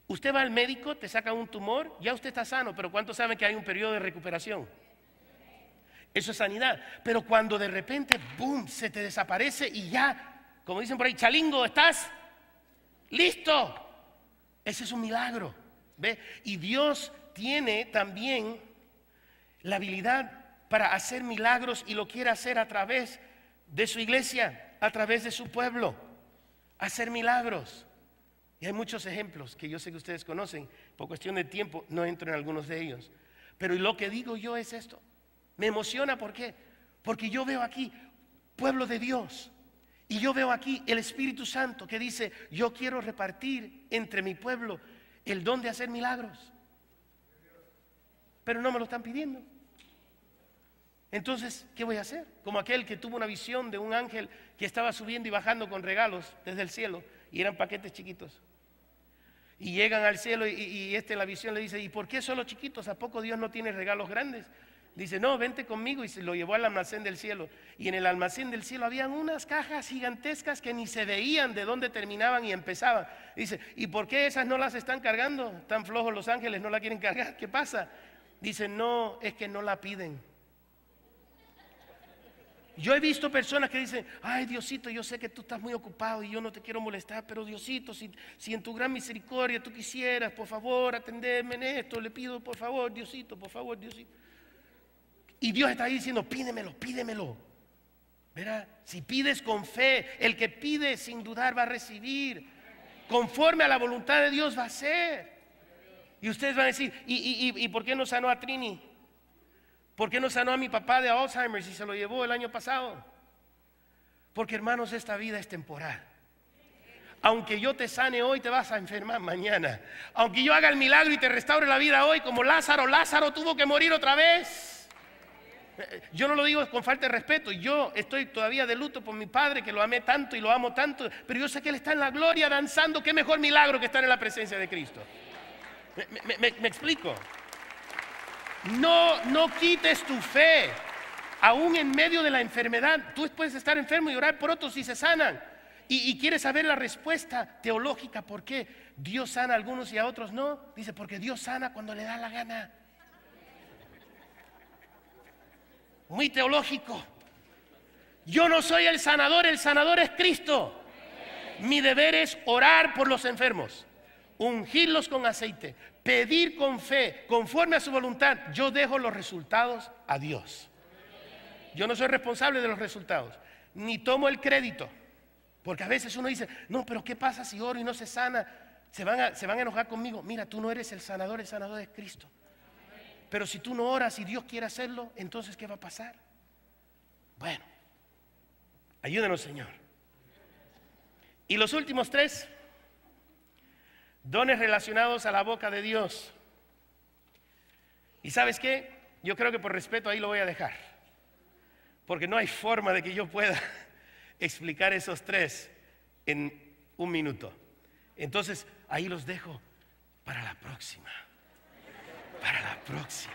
Usted va al médico, te saca un tumor, ya usted está sano, pero ¿cuántos saben que hay un periodo de recuperación? Eso es sanidad. Pero cuando de repente, boom, se te desaparece y ya, como dicen por ahí, chalingo, ¿estás listo? Ese es un milagro. ¿Ve? Y Dios tiene también la habilidad para hacer milagros y lo quiere hacer a través de su iglesia, a través de su pueblo, hacer milagros. Y hay muchos ejemplos que yo sé que ustedes conocen. Por cuestión de tiempo no entro en algunos de ellos. Pero lo que digo yo es esto. Me emociona, ¿por qué? Porque yo veo aquí pueblo de Dios. Y yo veo aquí el Espíritu Santo que dice, yo quiero repartir entre mi pueblo el don de hacer milagros, pero no me lo están pidiendo. Entonces, ¿qué voy a hacer? Como aquel que tuvo una visión de un ángel que estaba subiendo y bajando con regalos desde el cielo, y eran paquetes chiquitos. Y llegan al cielo y la visión le dice, ¿y por qué solo chiquitos? ¿A poco Dios no tiene regalos grandes? Dice, no, vente conmigo, y se lo llevó al almacén del cielo. Y en el almacén del cielo habían unas cajas gigantescas que ni se veían de dónde terminaban y empezaban. Dice, ¿y por qué esas no las están cargando? Están flojos los ángeles, no la quieren cargar. ¿Qué pasa? Dice, no, es que no la piden. Yo he visto personas que dicen, ay Diosito, yo sé que tú estás muy ocupado y yo no te quiero molestar, pero Diosito, si en tu gran misericordia tú quisieras, por favor, atenderme en esto, le pido por favor, Diosito, por favor, Diosito. Y Dios está ahí diciendo, pídemelo, pídemelo. ¿Verdad? Si pides con fe, el que pide sin dudar va a recibir. Conforme a la voluntad de Dios va a ser. Y ustedes van a decir, ¿y por qué no sanó a Trini? ¿Por qué no sanó a mi papá de Alzheimer si se lo llevó el año pasado? Porque hermanos, esta vida es temporal. Aunque yo te sane hoy, te vas a enfermar mañana. Aunque yo haga el milagro y te restaure la vida hoy, como Lázaro tuvo que morir otra vez. Yo no lo digo con falta de respeto. Yo estoy todavía de luto por mi padre, que lo amé tanto y lo amo tanto, pero yo sé que él está en la gloria danzando. Qué mejor milagro que estar en la presencia de Cristo. ¿Me explico? No quites tu fe. Aún en medio de la enfermedad, tú puedes estar enfermo y orar por otros y se sanan. Y quieres saber la respuesta teológica, ¿por qué Dios sana a algunos y a otros no? Dice, porque Dios sana cuando le da la gana. Muy teológico. Yo no soy el sanador es Cristo. Mi deber es orar por los enfermos, ungirlos con aceite, pedir con fe, conforme a su voluntad. Yo dejo los resultados a Dios. Yo no soy responsable de los resultados, ni tomo el crédito, porque a veces uno dice, no, pero ¿qué pasa si oro y no se sana? Se van a enojar conmigo. Mira, tú no eres el sanador es Cristo. pero si tú no oras y Dios quiere hacerlo, entonces ¿qué va a pasar? Bueno, ayúdanos, Señor. Y los últimos 3, dones relacionados a la boca de Dios. ¿Y sabes qué? Yo creo que por respeto ahí lo voy a dejar, porque no hay forma de que yo pueda explicar esos 3 en un minuto. Entonces, ahí los dejo para la próxima. Para la próxima.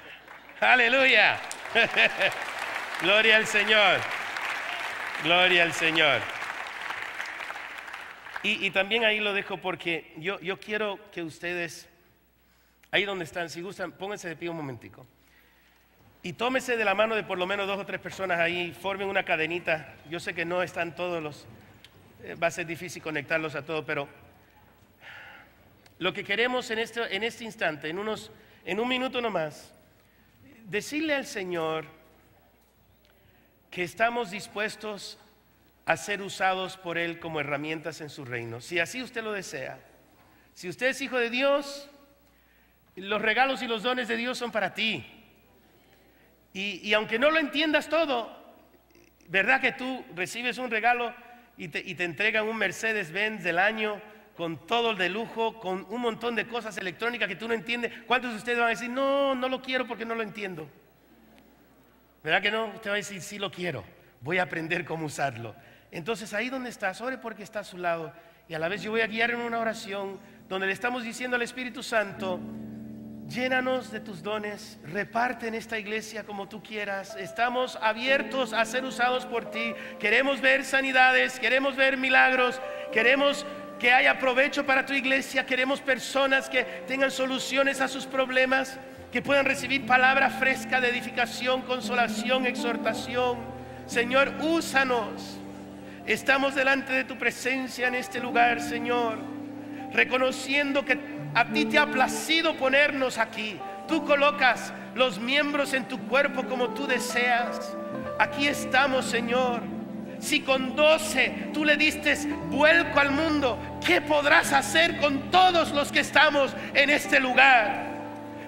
¡Aleluya! Gloria al Señor. Gloria al Señor. Y también ahí lo dejo porque yo quiero que ustedes, ahí donde están, si gustan, pónganse de pie un momentico. Y tómese de la mano de por lo menos 2 o 3 personas ahí, formen una cadenita. Yo sé que no están todos los, va a ser difícil conectarlos a todos, pero lo que queremos en este instante, en un minuto nomás, decirle al Señor que estamos dispuestos a ser usados por Él como herramientas en su reino. Si así usted lo desea, si usted es hijo de Dios, los regalos y los dones de Dios son para ti. Y aunque no lo entiendas todo, ¿verdad que tú recibes un regalo y te entregan un Mercedes-Benz del año con todo el de lujo, con un montón de cosas electrónicas que tú no entiendes? ¿Cuántos de ustedes van a decir, no lo quiero porque no lo entiendo? ¿Verdad que no? Usted va a decir, sí lo quiero, voy a aprender cómo usarlo. Entonces ahí donde estás, ore porque está a su lado. Y a la vez yo voy a guiar en una oración donde le estamos diciendo al Espíritu Santo, llénanos de tus dones, reparte en esta iglesia como tú quieras. Estamos abiertos a ser usados por ti. Queremos ver sanidades, queremos ver milagros, queremos que haya provecho para tu iglesia. Queremos personas que tengan soluciones a sus problemas, que puedan recibir palabra fresca de edificación, consolación, exhortación. Señor, úsanos. Estamos delante de tu presencia en este lugar, Señor, reconociendo que a ti te ha placido ponernos aquí. Tú colocas los miembros en tu cuerpo como tú deseas. Aquí estamos, Señor. Si con 12 tú le diste vuelco al mundo, ¿qué podrás hacer con todos los que estamos en este lugar?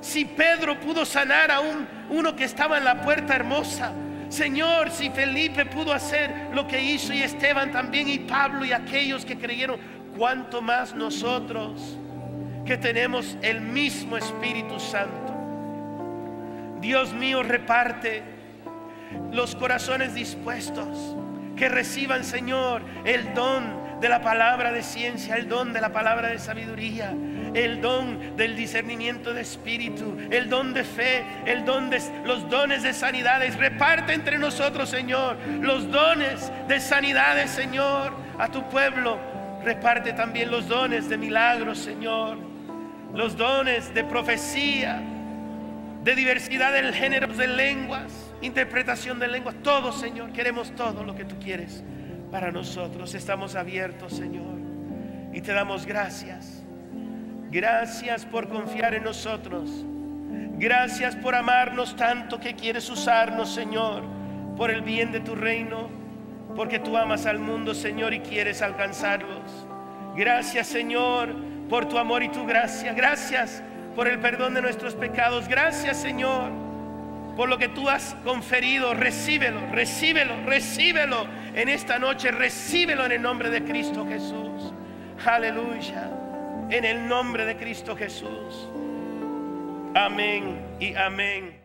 Si Pedro pudo sanar a uno que estaba en la puerta hermosa, Señor, si Felipe pudo hacer lo que hizo y Esteban también y Pablo y aquellos que creyeron, ¿cuánto más nosotros que tenemos el mismo Espíritu Santo? Dios mío, reparte los corazones dispuestos que reciban, Señor, el don de la palabra de ciencia, el don de la palabra de sabiduría, el don del discernimiento de espíritu, el don de fe, los dones de sanidades. Reparte entre nosotros, Señor, los dones de sanidades, Señor, a tu pueblo. Reparte también los dones de milagros, Señor, los dones de profecía, de diversidad de géneros, de lenguas, interpretación de lenguas. Todo, Señor, queremos todo lo que tú quieres para nosotros. Estamos abiertos, Señor, y te damos gracias. Gracias por confiar en nosotros. Gracias por amarnos tanto que quieres usarnos, Señor, por el bien de tu reino, porque tú amas al mundo, Señor, y quieres alcanzarlos. Gracias, Señor, por tu amor y tu gracia. Gracias por el perdón de nuestros pecados. Gracias, Señor, por lo que tú has conferido. Recíbelo, recíbelo, recíbelo en esta noche. Recíbelo en el nombre de Cristo Jesús. Aleluya. En el nombre de Cristo Jesús. Amén y amén.